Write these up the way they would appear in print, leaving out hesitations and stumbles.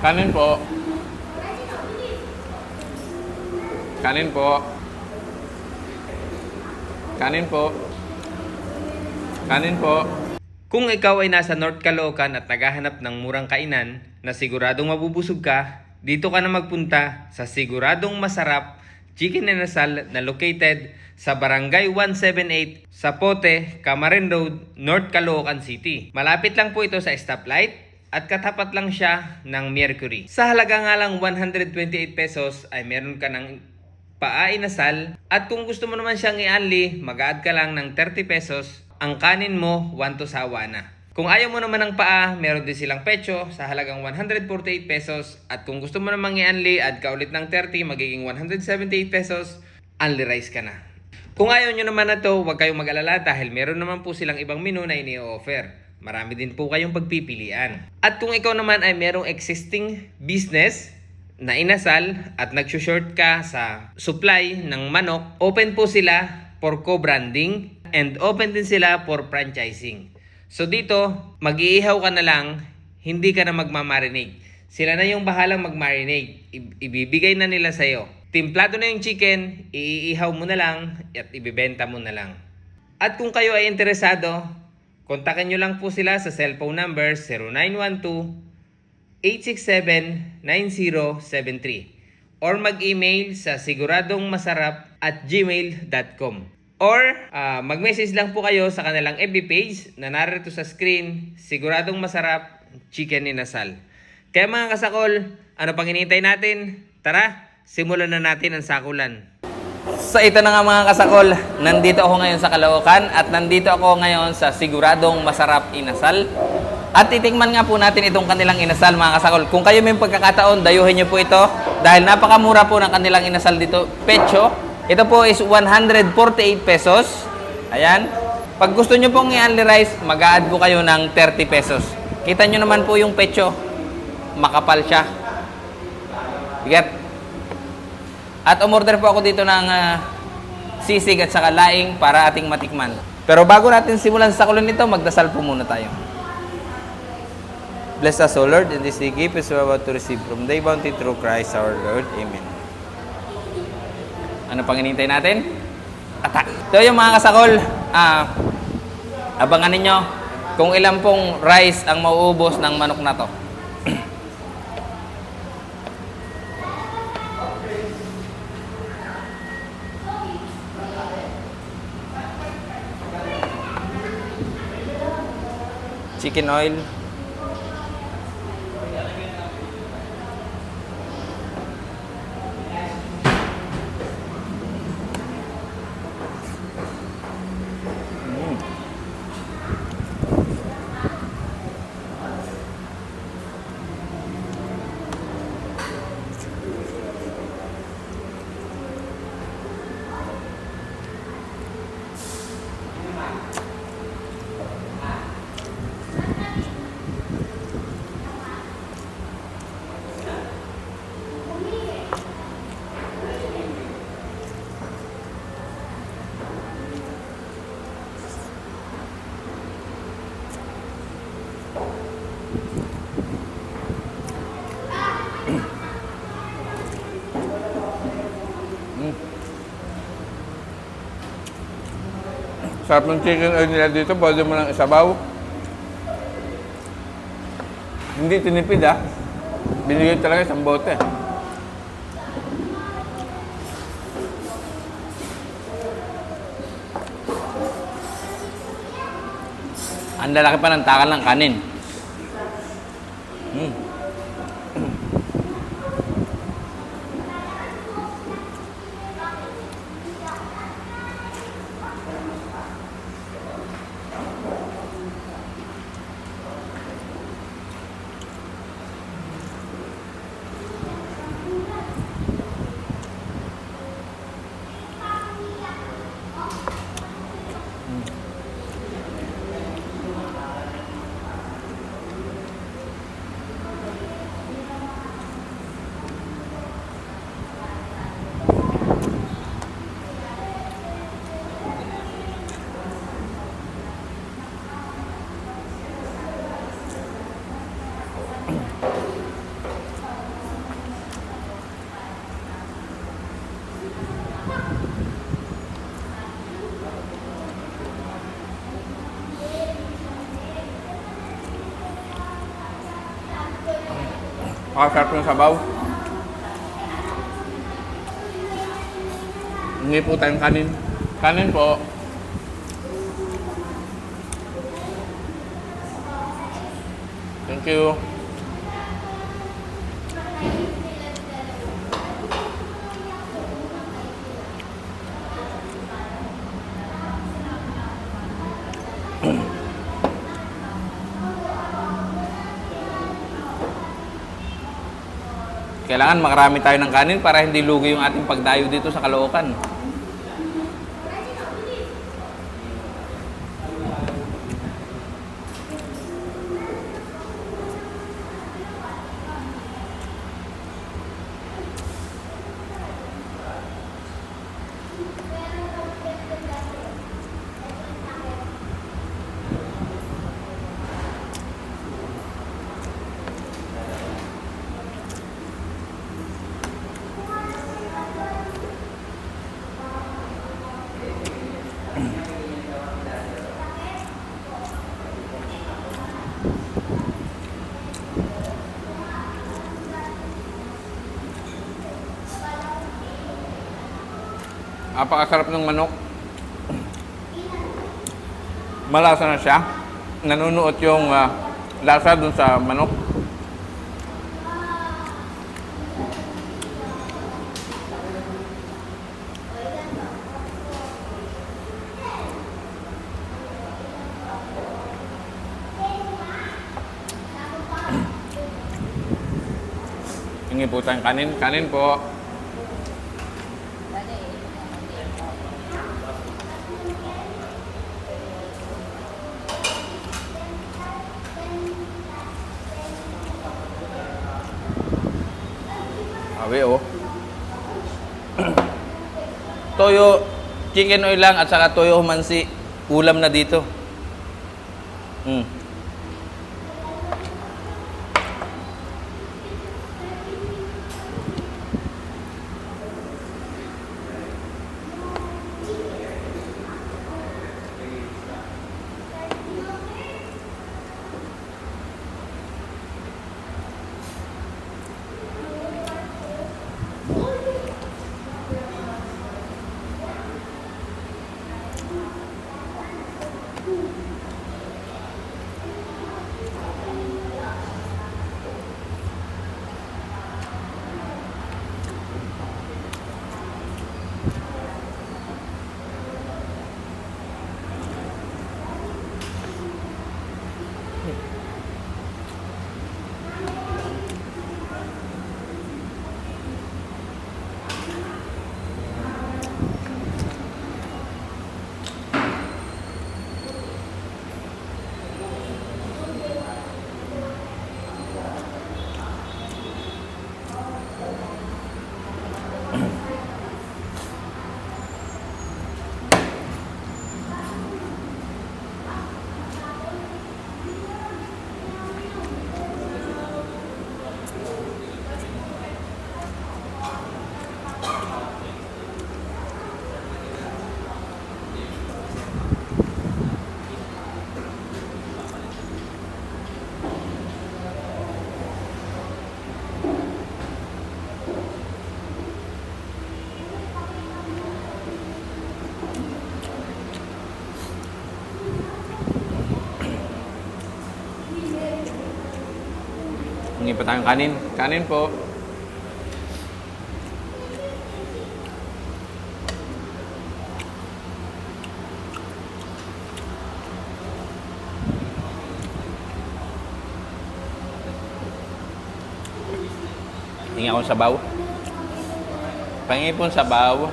Kanin po. Kanin po. Kanin po. Kanin po. Kung ikaw ay nasa North Caloocan at naghahanap ng murang kainan na siguradong mabubusog ka, dito ka na magpunta sa siguradong masarap Chicken Inasal na located sa Barangay 178 Zapote, Camarines Road, North Caloocan City. Malapit lang po ito sa stoplight at katapat lang siya ng Mercury. Sa halaga nga lang 128 pesos ay meron ka ng paa inasal at kung gusto mo naman siyang i-unli, mag-add ka lang ng 30 pesos. Ang kanin mo, 1 to sawa na. Kung ayaw mo naman ng paa, meron din silang pecho sa halagang 148 pesos. At kung gusto mo namang i-unli, add ka ulit ng 30, magiging 178 pesos, unli rice ka na. Kung ayaw nyo naman na to, huwag kayong mag-alala dahil meron naman po silang ibang menu na ini-offer. Marami din po kayong pagpipilian. At kung ikaw naman ay merong existing business na inasal at nag-short ka sa supply ng manok, open po sila for co-branding and open din sila for franchising. So dito, mag-iihaw ka na lang, hindi ka na magmamarinate. Sila na yung bahalang magmarinate. Ibibigay na nila sa'yo. Timplado na yung chicken, iihaw mo na lang at ibibenta mo na lang. At kung kayo ay interesado, kontakin nyo lang po sila sa cellphone number 0912-867-9073 or mag-email sa siguradongmasarap@gmail.com. Or mag-message lang po kayo sa kanilang FB page na narito sa screen, Siguradong Masarap Chicken Inasal. Kaya mga kasakol, ano pang hinihintay natin? Tara, simulan na natin ang sakulan. So ito na nga mga kasakol, nandito ako ngayon sa Caloocan at nandito ako ngayon sa Siguradong Masarap Inasal. At titikman nga po natin itong kanilang inasal mga kasakol. Kung kayo may pagkakataon, dayuhin nyo po ito dahil napakamura po ng kanilang inasal dito. Pecho. Ito po is 148 pesos. Ayan. Pag gusto nyo pong i-unli rice, mag-a-add po kayo ng 30 pesos. Kita nyo naman po yung pecho. Makapal siya. Bigat. At umorder po ako dito ng sisig at saka laing para ating matikman. Pero bago natin simulan sa sakulan nito, magdasal po muna tayo. Bless us, O Lord, in this day gift is we're about to receive from thy bounty through Christ our Lord. Amen. Ano pang hinihintay natin? Atak! Ito yung mga kasakol. Abangan ninyo kung ilan pong rice ang mauubos ng manok na to. Chicken oil. Sarap ng chicken oil nila dito. Pwede mo lang isabaw. Hindi tinipid Binigay talaga isang bote. Ang lalaki pa ng takal ng kanin. Pakasarap ng sabaw. Hindi po tayong kanin. Kanin po. Thank you. Kailangan makarami tayo ng kanin para hindi lugi yung ating pagdayo dito sa Caloocan. Napakasarap ng manok. Malasa na siya. Nanunuot yung lasa dun sa manok. Hingi po tayong kanin. Kanin po. Awe oh. Toyo, chicken oil lang at saka toyo humansi. Ulam na dito. Hingi pa tayong kanin. Kanin po. Hingi akong sabaw. Pahingi po sabaw.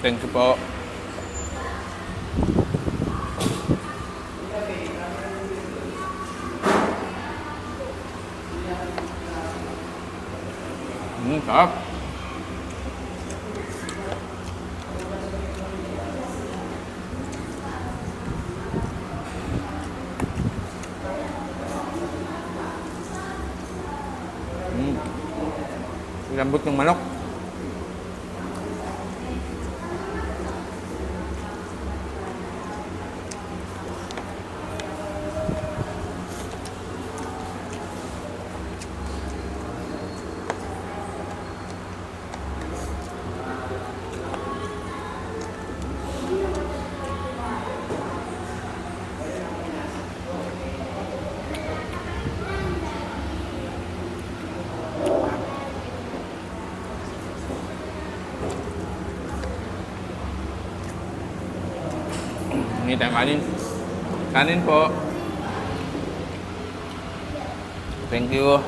Thank you po. Sarap. Lambot ng manok. Hindi tayo kanin. Kanin po. Thank you.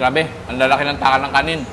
Grabe, ang lalaki ng takal ng kanin.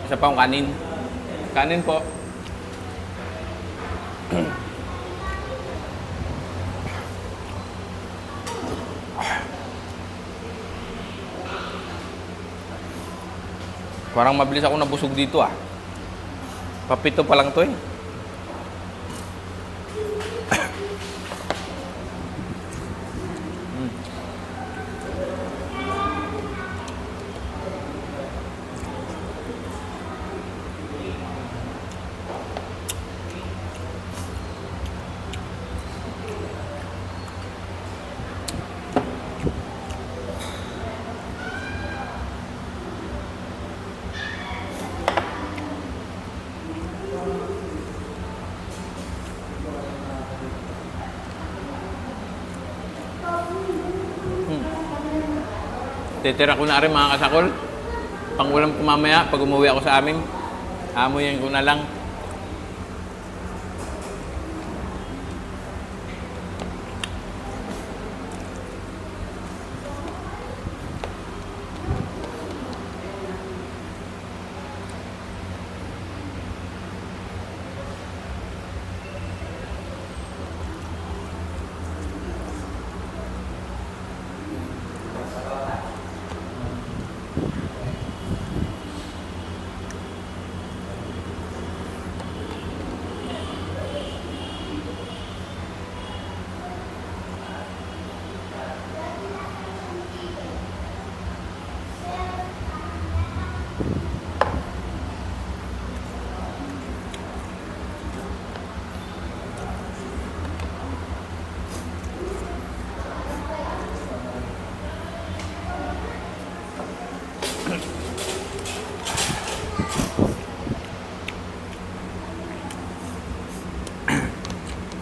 Isa pa ang kanin. Kanin po. Parang mabilis ako nabusog dito ah. Papito pa lang to eh. Titira ko na rin mga kasakol. Pangulam ko mamaya pag umuwi ako sa amin. Amoyin ko na lang.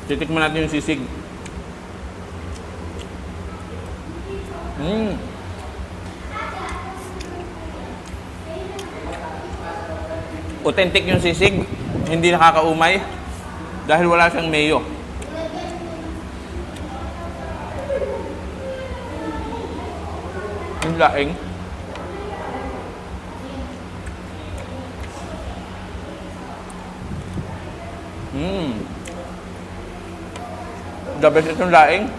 Titikman natin yung sisig. Mm. Authentic yung sisig. Hindi nakakaumay. Dahil wala siyang mayo. Yung laing. The best itong laing.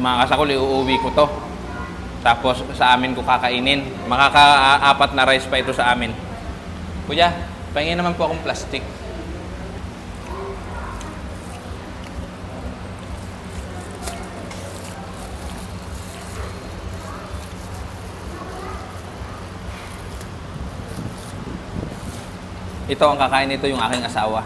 Mga kasakol, iuuwi ko to. Tapos sa amin ko kakainin. Makaka-apat na rice pa ito sa amin. Kuya, pahingin naman po akong plastic. Ito ang kakain nito yung aking asawa.